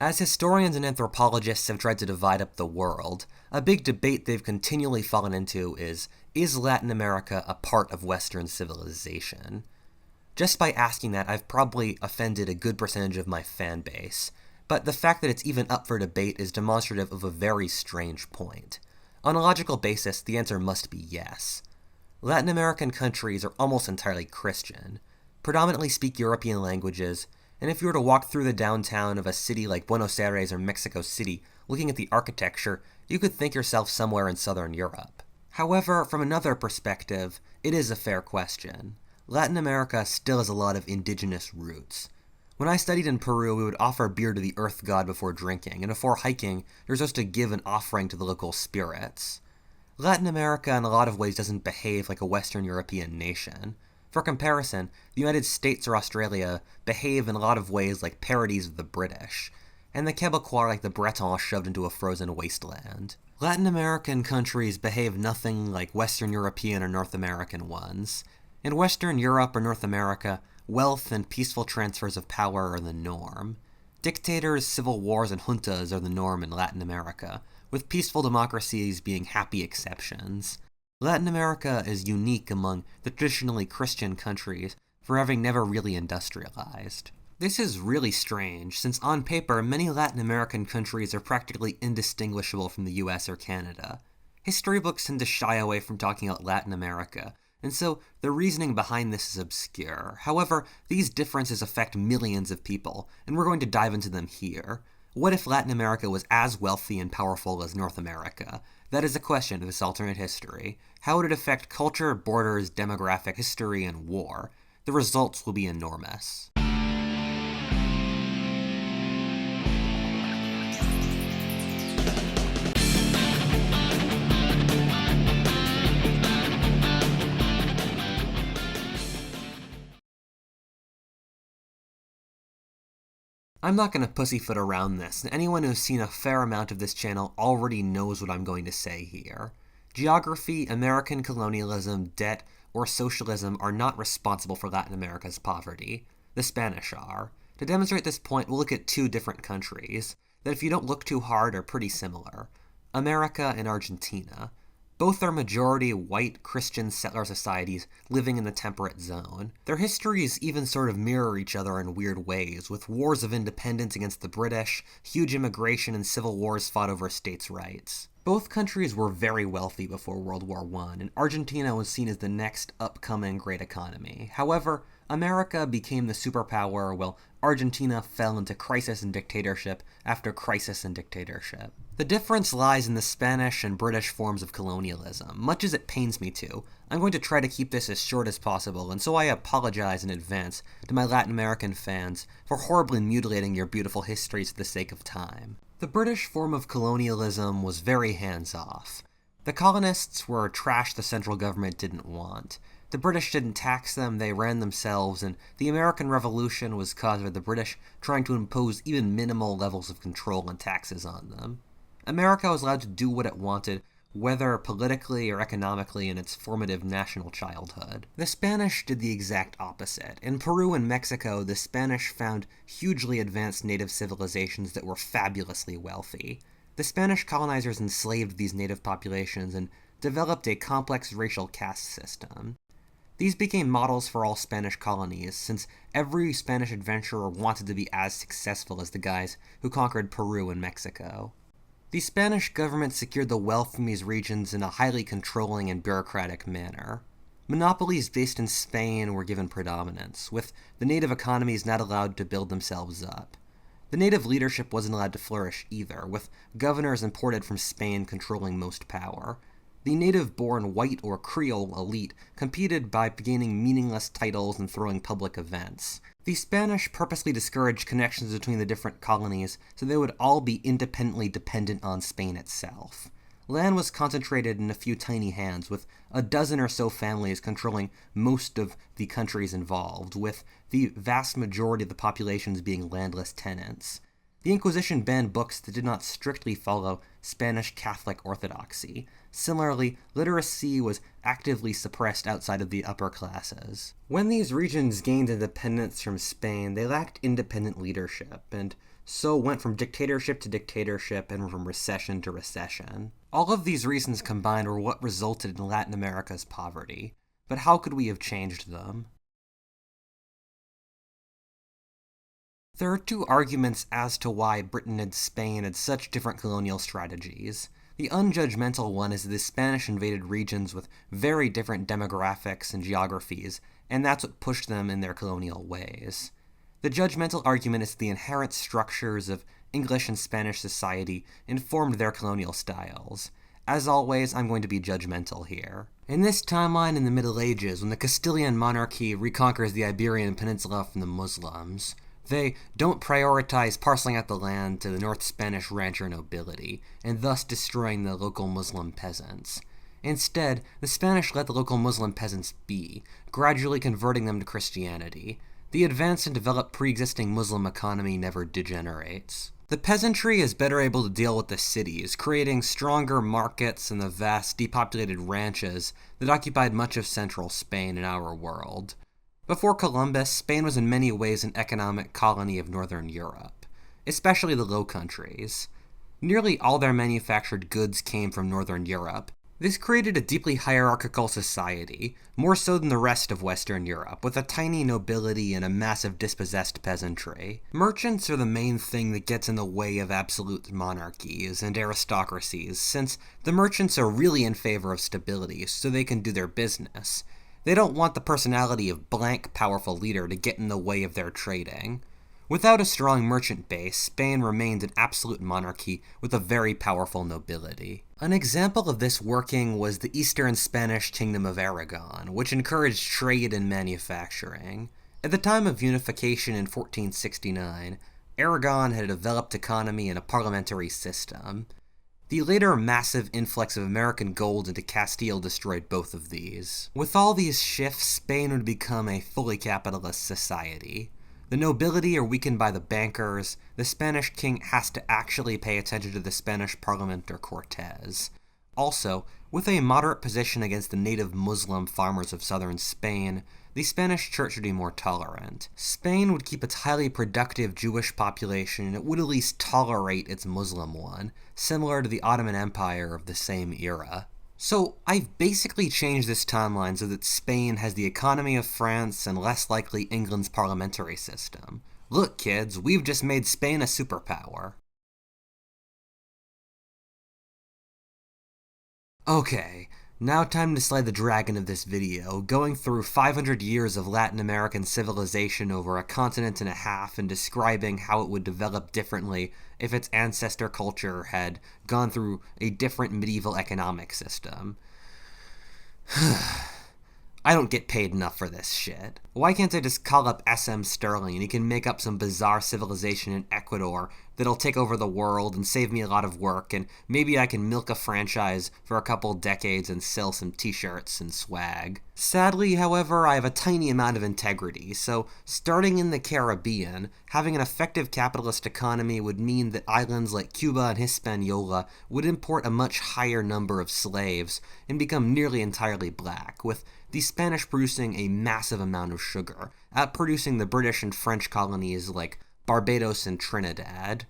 As historians and anthropologists have tried to divide up the world, a big debate they've continually fallen into is Latin America a part of Western civilization? Just by asking that, I've probably offended a good percentage of my fan base, but the fact that it's even up for debate is demonstrative of a very strange point. On a logical basis, the answer must be yes. Latin American countries are almost entirely Christian, predominantly speak European languages, and if you were to walk through the downtown of a city like Buenos Aires or Mexico City, looking at the architecture, you could think yourself somewhere in southern Europe. However, from another perspective, it is a fair question. Latin America still has a lot of indigenous roots. When I studied in Peru, we would offer beer to the earth god before drinking, and before hiking, you're supposed to give an offering to the local spirits. Latin America in a lot of ways doesn't behave like a Western European nation. For comparison, the United States or Australia behave in a lot of ways like parodies of the British, and the Quebecois like the Bretons shoved into a frozen wasteland. Latin American countries behave nothing like Western European or North American ones. In Western Europe or North America, wealth and peaceful transfers of power are the norm. Dictators, civil wars, and juntas are the norm in Latin America, with peaceful democracies being happy exceptions. Latin America is unique among the traditionally Christian countries for having never really industrialized. This is really strange, since on paper, many Latin American countries are practically indistinguishable from the US or Canada. History books tend to shy away from talking about Latin America, and so the reasoning behind this is obscure. However, these differences affect millions of people, and we're going to dive into them here. What if Latin America was as wealthy and powerful as North America? That is a question of this alternate history. How would it affect culture, borders, demographic, history, and war? The results will be enormous. I'm not going to pussyfoot around this, and anyone who's seen a fair amount of this channel already knows what I'm going to say here. Geography, American colonialism, debt, or socialism are not responsible for Latin America's poverty. The Spanish are. To demonstrate this point, we'll look at two different countries that, if you don't look too hard, are pretty similar. America and Argentina. Both are majority white Christian settler societies living in the temperate zone. Their histories even sort of mirror each other in weird ways, with wars of independence against the British, huge immigration, and civil wars fought over states' rights. Both countries were very wealthy before World War I, and Argentina was seen as the next upcoming great economy. However, America became the superpower while Argentina fell into crisis and dictatorship after crisis and dictatorship. The difference lies in the Spanish and British forms of colonialism. Much as it pains me to, I'm going to try to keep this as short as possible, and so I apologize in advance to my Latin American fans for horribly mutilating your beautiful histories for the sake of time. The British form of colonialism was very hands-off. The colonists were trash the central government didn't want. The British didn't tax them, they ran themselves, and the American Revolution was caused by the British trying to impose even minimal levels of control and taxes on them. America was allowed to do what it wanted, whether politically or economically, in its formative national childhood. The Spanish did the exact opposite. In Peru and Mexico, the Spanish found hugely advanced native civilizations that were fabulously wealthy. The Spanish colonizers enslaved these native populations and developed a complex racial caste system. These became models for all Spanish colonies, since every Spanish adventurer wanted to be as successful as the guys who conquered Peru and Mexico. The Spanish government secured the wealth from these regions in a highly controlling and bureaucratic manner. Monopolies based in Spain were given predominance, with the native economies not allowed to build themselves up. The native leadership wasn't allowed to flourish either, with governors imported from Spain controlling most power. The native-born white or Creole elite competed by gaining meaningless titles and throwing public events. The Spanish purposely discouraged connections between the different colonies so they would all be independently dependent on Spain itself. Land was concentrated in a few tiny hands, with a dozen or so families controlling most of the countries involved, with the vast majority of the populations being landless tenants. The Inquisition banned books that did not strictly follow Spanish Catholic orthodoxy. Similarly, literacy was actively suppressed outside of the upper classes. When these regions gained independence from Spain, they lacked independent leadership, and so went from dictatorship to dictatorship and from recession to recession. All of these reasons combined were what resulted in Latin America's poverty. But how could we have changed them? There are two arguments as to why Britain and Spain had such different colonial strategies. The unjudgmental one is that the Spanish invaded regions with very different demographics and geographies, and that's what pushed them in their colonial ways. The judgmental argument is that the inherent structures of English and Spanish society informed their colonial styles. As always, I'm going to be judgmental here. In this timeline in the Middle Ages, when the Castilian monarchy reconquers the Iberian Peninsula from the Muslims, they don't prioritize parceling out the land to the North Spanish rancher nobility, and thus destroying the local Muslim peasants. Instead, the Spanish let the local Muslim peasants be, gradually converting them to Christianity. The advanced and developed pre-existing Muslim economy never degenerates. The peasantry is better able to deal with the cities, creating stronger markets and the vast, depopulated ranches that occupied much of central Spain in our world. Before Columbus, Spain was in many ways an economic colony of northern Europe, especially the Low Countries. Nearly all their manufactured goods came from northern Europe. This created a deeply hierarchical society, more so than the rest of Western Europe, with a tiny nobility and a massive dispossessed peasantry. Merchants are the main thing that gets in the way of absolute monarchies and aristocracies, since the merchants are really in favor of stability so they can do their business. They don't want the personality of blank powerful leader to get in the way of their trading. Without a strong merchant base, Spain remained an absolute monarchy with a very powerful nobility. An example of this working was the Eastern Spanish Kingdom of Aragon, which encouraged trade and manufacturing. At the time of unification in 1469, Aragon had a developed economy and a parliamentary system. The later massive influx of American gold into Castile destroyed both of these. With all these shifts, Spain would become a fully capitalist society. The nobility are weakened by the bankers. The Spanish king has to actually pay attention to the Spanish parliament or Cortes. Also, with a moderate position against the native Muslim farmers of southern Spain, the Spanish church would be more tolerant. Spain would keep its highly productive Jewish population, and it would at least tolerate its Muslim one, similar to the Ottoman Empire of the same era. So, I've basically changed this timeline so that Spain has the economy of France and less likely England's parliamentary system. Look, kids, we've just made Spain a superpower. Okay, now time to slay the dragon of this video, going through 500 years of Latin American civilization over a continent and a half and describing how it would develop differently if its ancestor culture had gone through a different medieval economic system. I don't get paid enough for this shit. Why can't I just call up SM Sterling and he can make up some bizarre civilization in Ecuador that'll take over the world and save me a lot of work, and maybe I can milk a franchise for a couple decades and sell some t-shirts and swag. Sadly, however, I have a tiny amount of integrity, so starting in the Caribbean, having an effective capitalist economy would mean that islands like Cuba and Hispaniola would import a much higher number of slaves and become nearly entirely black, with the Spanish producing a massive amount of sugar, outproducing the British and French colonies like Barbados and Trinidad.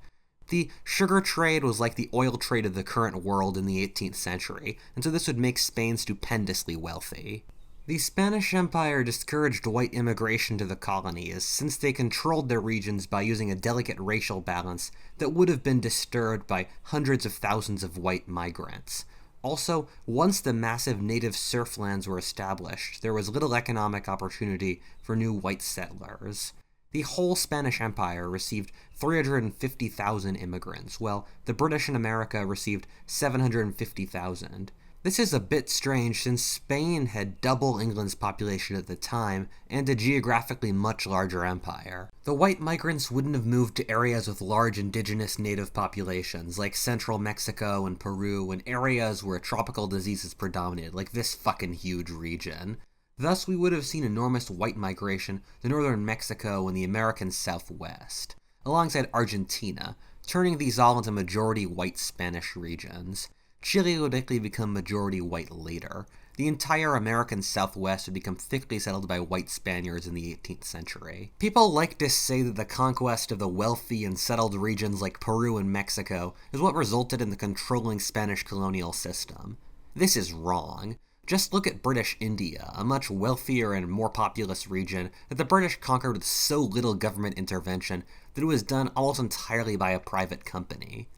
The sugar trade was like the oil trade of the current world in the 18th century, and so this would make Spain stupendously wealthy. The Spanish Empire discouraged white immigration to the colonies, since they controlled their regions by using a delicate racial balance that would have been disturbed by hundreds of thousands of white migrants. Also, once the massive native serf lands were established, there was little economic opportunity for new white settlers. The whole Spanish Empire received 350,000 immigrants, while the British in America received 750,000. This is a bit strange since Spain had double England's population at the time and a geographically much larger empire. The white migrants wouldn't have moved to areas with large indigenous native populations like central Mexico and Peru, and areas where tropical diseases predominated like this fucking huge region. Thus, we would have seen enormous white migration to northern Mexico and the American Southwest, alongside Argentina, turning these all into majority white Spanish regions. Chile would likely become majority white later. the entire American Southwest would become thickly settled by white Spaniards in the 18th century. People like to say that the conquest of the wealthy and settled regions like Peru and Mexico is what resulted in the controlling Spanish colonial system. This is wrong. Just look at British India, a much wealthier and more populous region that the British conquered with so little government intervention that it was done almost entirely by a private company.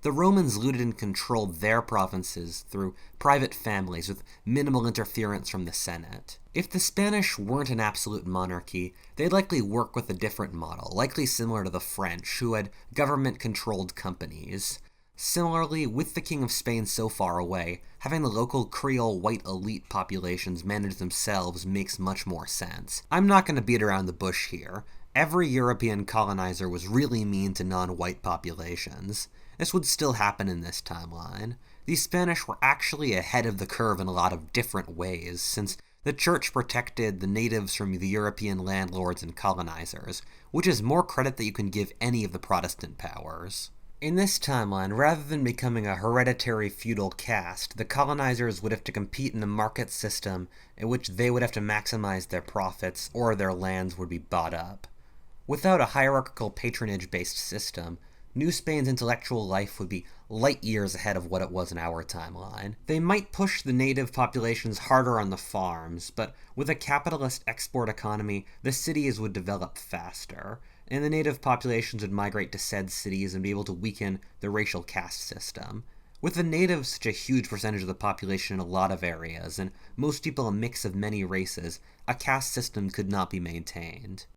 The Romans looted and controlled their provinces through private families with minimal interference from the Senate. If the Spanish weren't an absolute monarchy, they'd likely work with a different model, likely similar to the French, who had government-controlled companies. Similarly, with the King of Spain so far away, having the local Creole white elite populations manage themselves makes much more sense. I'm not going to beat around the bush here. Every European colonizer was really mean to non-white populations. This would still happen in this timeline. The Spanish were actually ahead of the curve in a lot of different ways, since the church protected the natives from the European landlords and colonizers, which is more credit that you can give any of the Protestant powers. In this timeline, rather than becoming a hereditary feudal caste, the colonizers would have to compete in a market system in which they would have to maximize their profits or their lands would be bought up. Without a hierarchical patronage-based system, New Spain's intellectual life would be light years ahead of what it was in our timeline. They might push the native populations harder on the farms, but with a capitalist export economy, the cities would develop faster, and the native populations would migrate to said cities and be able to weaken the racial caste system. With the natives such a huge percentage of the population in a lot of areas, and most people a mix of many races, a caste system could not be maintained.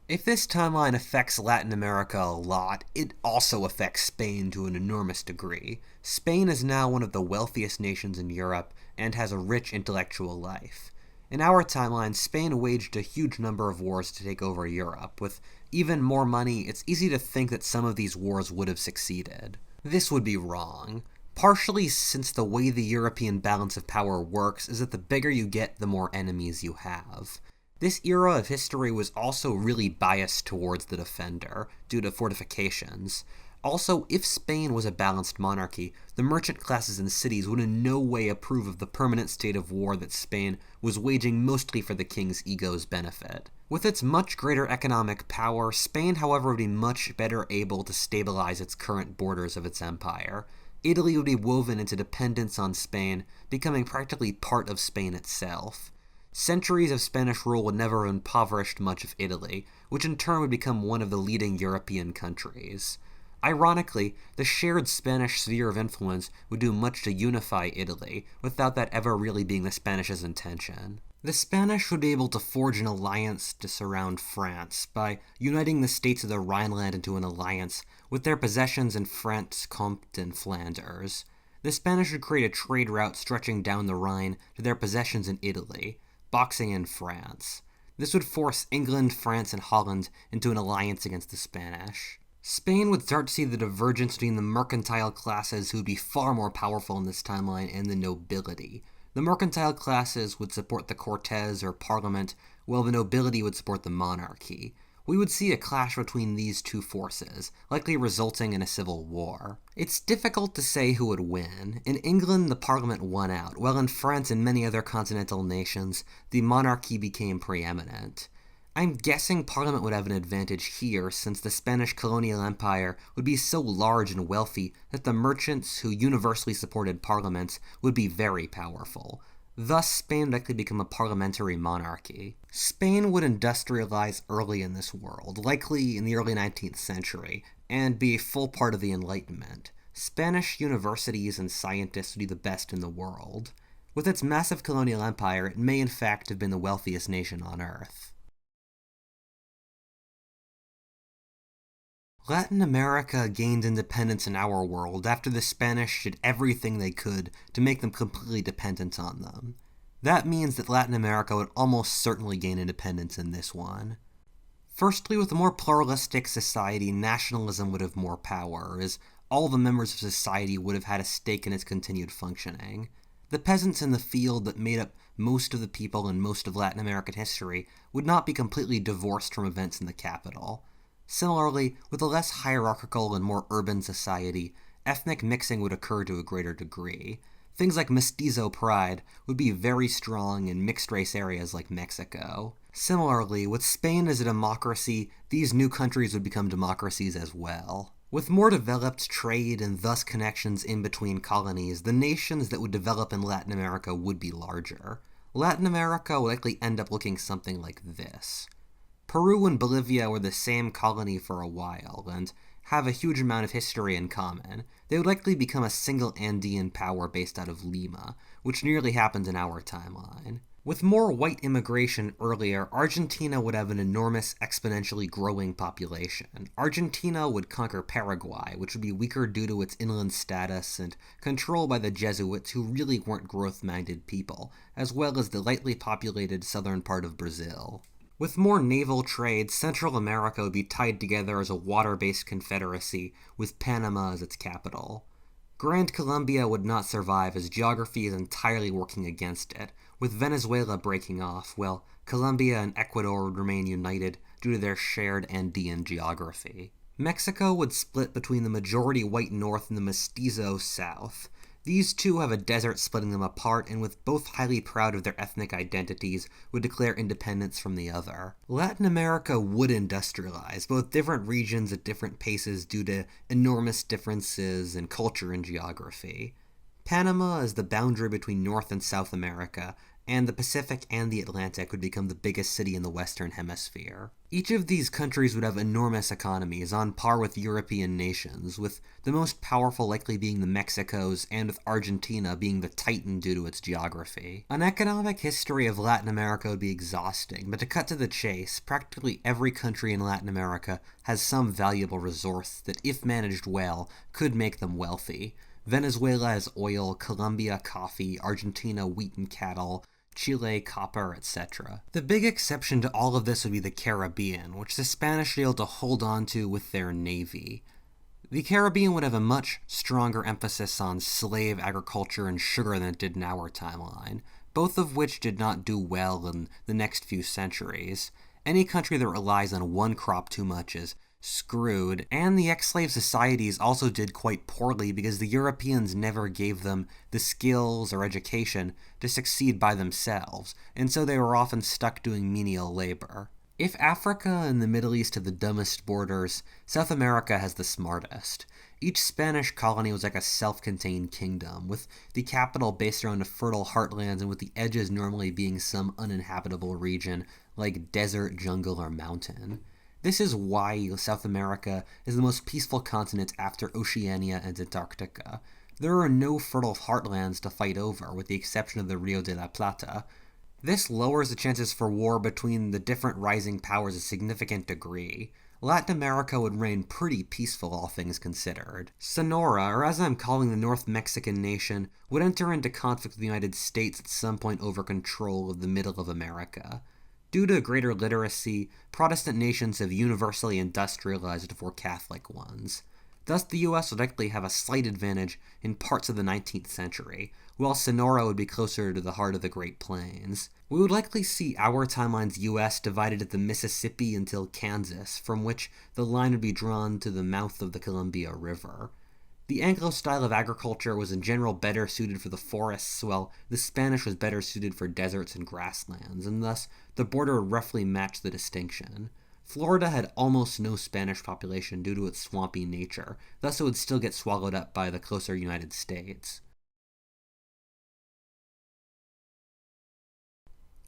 If this timeline affects Latin America a lot, it also affects Spain to an enormous degree. Spain is now one of the wealthiest nations in Europe and has a rich intellectual life. In our timeline, Spain waged a huge number of wars to take over Europe. With even more money, it's easy to think that some of these wars would have succeeded. This would be wrong. Partially since the way the European balance of power works is that the bigger you get, the more enemies you have. This era of history was also really biased towards the defender, due to fortifications. Also, if Spain was a balanced monarchy, the merchant classes in cities would in no way approve of the permanent state of war that Spain was waging mostly for the king's ego's benefit. With its much greater economic power, Spain, however, would be much better able to stabilize its current borders of its empire. Italy would be woven into dependence on Spain, becoming practically part of Spain itself. Centuries of Spanish rule would never have impoverished much of Italy, which in turn would become one of the leading European countries. Ironically, the shared Spanish sphere of influence would do much to unify Italy, without that ever really being the Spanish' intention. The Spanish would be able to forge an alliance to surround France by uniting the states of the Rhineland into an alliance with their possessions in France, Comté, and Flanders. The Spanish would create a trade route stretching down the Rhine to their possessions in Italy, boxing in France. This would force England, France, and Holland into an alliance against the Spanish. Spain would start to see the divergence between the mercantile classes, who would be far more powerful in this timeline, and the nobility. The mercantile classes would support the Cortes or Parliament, while the nobility would support the monarchy. We would see a clash between these two forces, likely resulting in a civil war. It's difficult to say who would win. In England, the Parliament won out, while in France and many other continental nations, the monarchy became preeminent. I'm guessing Parliament would have an advantage here, since the Spanish colonial empire would be so large and wealthy that the merchants who universally supported parliaments would be very powerful. Thus, Spain would likely become a parliamentary monarchy. Spain would industrialize early in this world, likely in the early 19th century, and be a full part of the Enlightenment. Spanish universities and scientists would be the best in the world. With its massive colonial empire, it may in fact have been the wealthiest nation on Earth. Latin America gained independence in our world after the Spanish did everything they could to make them completely dependent on them. That means that Latin America would almost certainly gain independence in this one. Firstly, with a more pluralistic society, nationalism would have more power, as all the members of society would have had a stake in its continued functioning. The peasants in the field that made up most of the people in most of Latin American history would not be completely divorced from events in the capital. Similarly, with a less hierarchical and more urban society, ethnic mixing would occur to a greater degree. Things like mestizo pride would be very strong in mixed-race areas like Mexico. Similarly, with Spain as a democracy, these new countries would become democracies as well. With more developed trade and thus connections in between colonies, the nations that would develop in Latin America would be larger. Latin America would likely end up looking something like this. Peru and Bolivia were the same colony for a while, and have a huge amount of history in common. They would likely become a single Andean power based out of Lima, which nearly happened in our timeline. With more white immigration earlier, Argentina would have an enormous, exponentially growing population. Argentina would conquer Paraguay, which would be weaker due to its inland status and controlled by the Jesuits, who really weren't growth-minded people, as well as the lightly populated southern part of Brazil. With more naval trade, Central America would be tied together as a water-based confederacy, with Panama as its capital. Grand Colombia would not survive as geography is entirely working against it, with Venezuela breaking off, while Colombia and Ecuador would remain united due to their shared Andean geography. Mexico would split between the majority white north and the mestizo south. These two have a desert splitting them apart, and with both highly proud of their ethnic identities, would declare independence from the other. Latin America would industrialize, but with different regions at different paces due to enormous differences in culture and geography. Panama is the boundary between North and South America, and the Pacific and the Atlantic would become the biggest city in the Western Hemisphere. Each of these countries would have enormous economies, on par with European nations, with the most powerful likely being the Mexicos, and with Argentina being the titan due to its geography. An economic history of Latin America would be exhausting, but to cut to the chase, practically every country in Latin America has some valuable resource that, if managed well, could make them wealthy. Venezuela has oil, Colombia coffee, Argentina wheat and cattle, Chile copper, etc. The big exception to all of this would be the Caribbean, which the Spanish were able to hold on to with their navy. The Caribbean would have a much stronger emphasis on slave agriculture and sugar than it did in our timeline, both of which did not do well in the next few centuries. Any country that relies on one crop too much is screwed, and the ex-slave societies also did quite poorly because the Europeans never gave them the skills or education to succeed by themselves, and so they were often stuck doing menial labor. If Africa and the Middle East have the dumbest borders, South America has the smartest. Each Spanish colony was like a self-contained kingdom, with the capital based around a fertile heartlands and with the edges normally being some uninhabitable region like desert, jungle, or mountain. This is why South America is the most peaceful continent after Oceania and Antarctica. There are no fertile heartlands to fight over, with the exception of the Rio de la Plata. This lowers the chances for war between the different rising powers a significant degree. Latin America would reign pretty peaceful, all things considered. Sonora, or as I'm calling the North Mexican nation, would enter into conflict with the United States at some point over control of the middle of America. Due to greater literacy, Protestant nations have universally industrialized before Catholic ones. Thus, the US would likely have a slight advantage in parts of the 19th century, while Sonora would be closer to the heart of the Great Plains. We would likely see our timeline's US divided at the Mississippi until Kansas, from which the line would be drawn to the mouth of the Columbia River. The Anglo style of agriculture was in general better suited for the forests, while the Spanish was better suited for deserts and grasslands, and thus the border would roughly match the distinction. Florida had almost no Spanish population due to its swampy nature, thus it would still get swallowed up by the closer United States.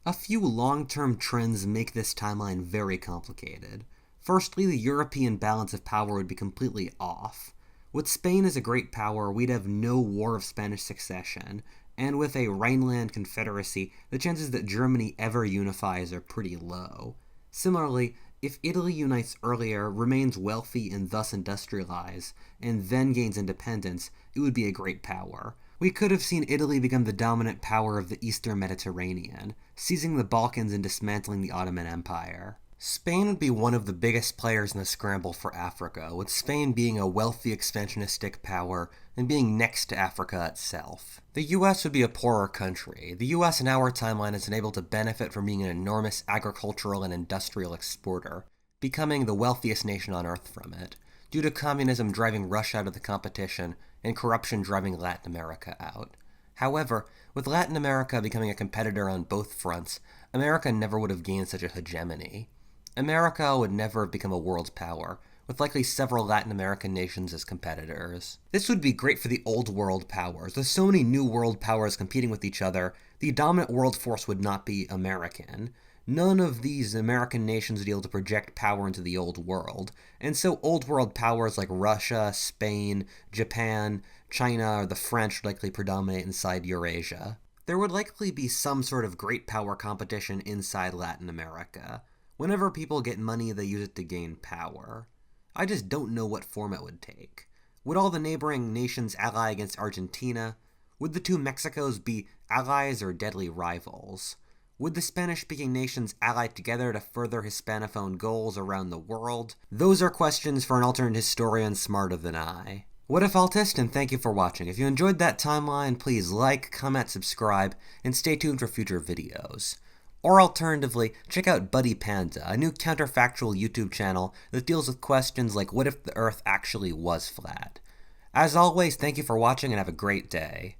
A few long-term trends make this timeline very complicated. Firstly, the European balance of power would be completely off. With Spain as a great power, we'd have no War of Spanish Succession, and with a Rhineland Confederacy, the chances that Germany ever unifies are pretty low. Similarly, if Italy unites earlier, remains wealthy and thus industrialized, and then gains independence, it would be a great power. We could have seen Italy become the dominant power of the Eastern Mediterranean, seizing the Balkans and dismantling the Ottoman Empire. Spain would be one of the biggest players in the scramble for Africa, with Spain being a wealthy expansionistic power and being next to Africa itself. The US would be a poorer country. The US in our timeline is unable to benefit from being an enormous agricultural and industrial exporter, becoming the wealthiest nation on Earth from it. due to communism driving Russia out of the competition and corruption driving Latin America out. However, with Latin America becoming a competitor on both fronts, America never would have gained such a hegemony. America would never have become a world power, with likely several Latin American nations as competitors. This would be great for the old world powers. With so many new world powers competing with each other, the dominant world force would not be American. None of these American nations would be able to project power into the old world, and so old world powers like Russia, Spain, Japan, China, or the French would likely predominate inside Eurasia. There would likely be some sort of great power competition inside Latin America. Whenever people get money, they use it to gain power. I just don't know what form it would take. Would all the neighboring nations ally against Argentina? Would the two Mexicos be allies or deadly rivals? Would the Spanish-speaking nations ally together to further Hispanophone goals around the world? Those are questions for an alternate historian smarter than I. Whatifalthist, and thank you for watching. If you enjoyed that timeline, please like, comment, subscribe, and stay tuned for future videos. Or alternatively, check out Buddy Panda, a new counterfactual YouTube channel that deals with questions like what if the Earth actually was flat. As always, thank you for watching and have a great day.